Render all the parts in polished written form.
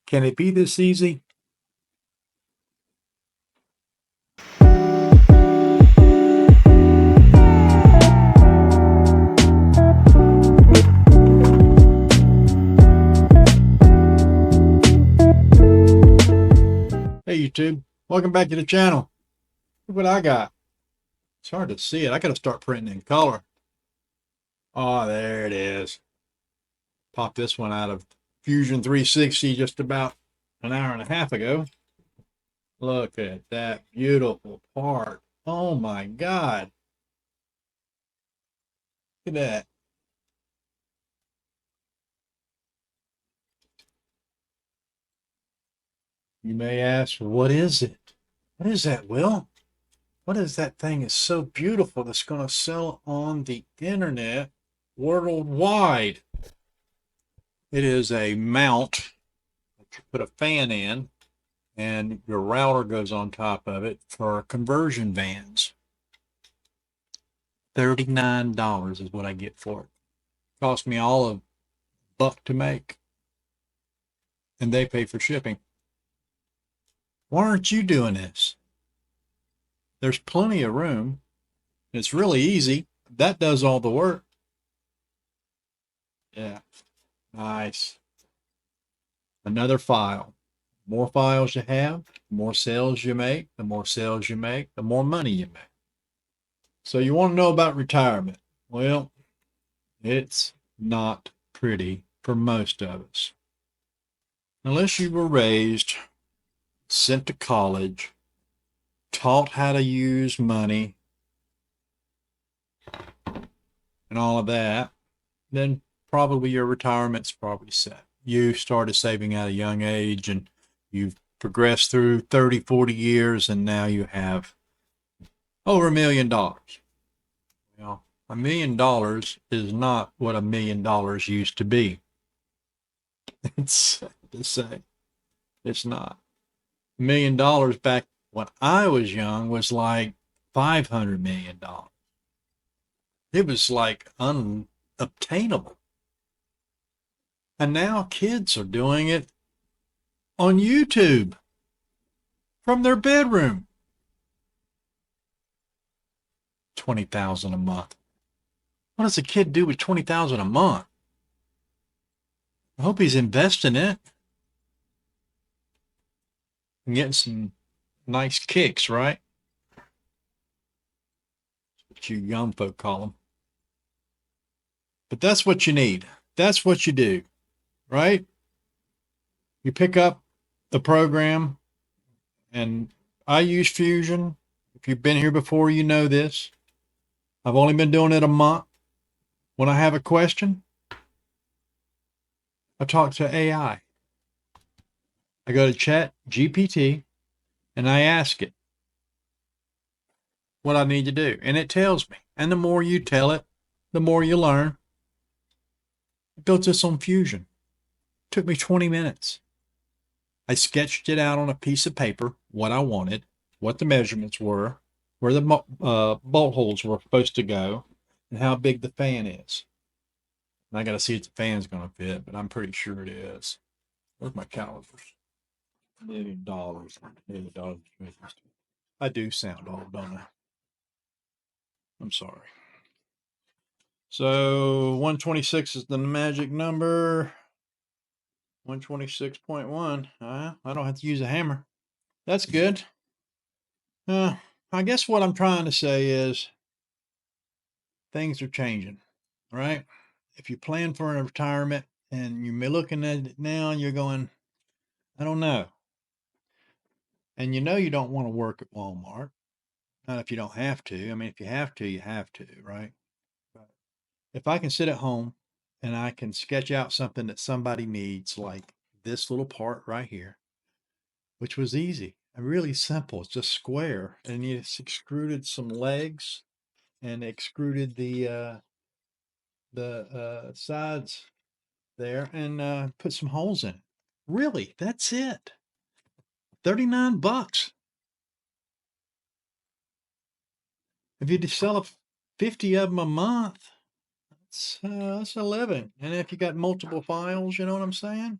Can it be this easy? Hey YouTube, welcome back to the channel. Look what I got. It's hard to see it. I gotta start printing in color. Oh, there it is. Popped this one out of Fusion360 just about an hour and a half ago. Look at that beautiful part. Oh my God. Look at that. You may ask, what is it? What is that, Will? What is that thing? It's so beautiful that's going to sell on the internet worldwide. It is a mount that you put a fan in, and your router goes on top of it for conversion vans. $39 is what I get for it. Cost me all of $1 to make, and they pay for shipping. Why aren't you doing this? There's plenty of room. It's really easy. That does all the work. Yeah, nice. Another file. The more files you have, the more sales you make. The more sales you make, the more money you make. So you want to know about retirement? Well, it's not pretty for most of us. Unless you were raised, sent to college, taught how to use money, and all of that, then probably your retirement's probably set. You started saving at a young age and you've progressed through 30, 40 years, and now you have over $1 million. Well, $1 million is not what $1 million used to be. It's sad to say. It's not. $1 million back when I was young was like $500 million. It was like unobtainable. And now kids are doing it on YouTube from their bedroom. $20,000 a month. What does a kid do with $20,000 a month? I hope he's investing it and getting some nice kicks, right? That's what you young folk call them. But that's what you need. That's what you do, right? You pick up the program, and I use Fusion. If you've been here before, you know this. I've only been doing it a month. When I have a question, I talk to AI. I go to Chat GPT and I ask it what I need to do, and it tells me. And the more you tell it, the more you learn. I built this on Fusion. It took me 20 minutes. I sketched it out on a piece of paper, what I wanted, what the measurements were, where the bolt holes were supposed to go, and how big the fan is. And I got to see if the fan's going to fit, but I'm pretty sure it is. Where's my calipers? $1 million. $1 million. I do sound old, don't I? I'm sorry. So 126 is the magic number. 126.1. I don't have to use a hammer. That's good. I guess what I'm trying to say is things are changing, right? If you plan for a retirement and you're looking at it now and you're going, I don't know. And you know you don't want to work at Walmart. Not if you don't have to. I mean, if you have to, you have to, right? But if I can sit at home and I can sketch out something that somebody needs, like this little part right here, which was easy and really simple. It's just square, and you just extruded some legs and extruded the sides there and put some holes in it. Really, that's it. 39 bucks. If you sell 50 of them a month, that's a living. And if you got multiple files, you know what I'm saying?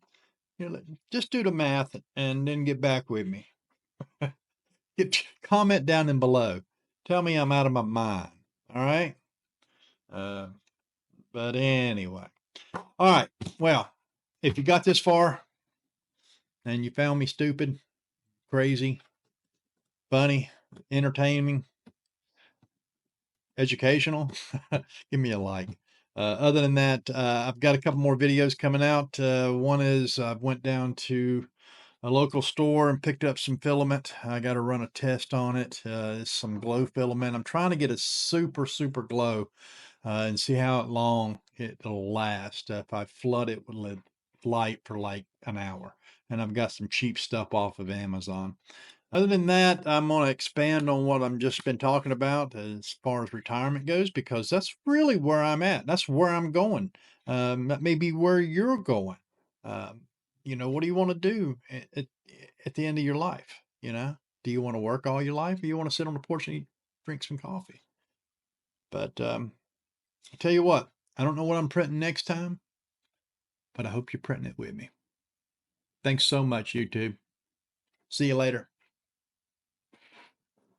just do the math and then get back with me. Comment down in below. Tell me I'm out of my mind. All right. But anyway. All right. Well, if you got this far and you found me stupid, crazy, funny, entertaining, educational, give me a like. Other than that, I've got a couple more videos coming out. One is I went down to a local store and picked up some filament. I got to run a test on it. It's some glow filament. I'm trying to get a super glow and see how long it'll last if I flood it with light for like an hour. And I've got some cheap stuff off of Amazon. Other than that, I'm going to expand on what I'm just been talking about as far as retirement goes, because that's really where I'm at. That's where I'm going. That may be where you're going. Um, what do you want to do at the end of your life? Do you want to work all your life, or you want to sit on the porch and drink some coffee? But I'll tell you what, I don't know what I'm printing next time, but I hope you're printing it with me. Thanks so much, YouTube. See you later.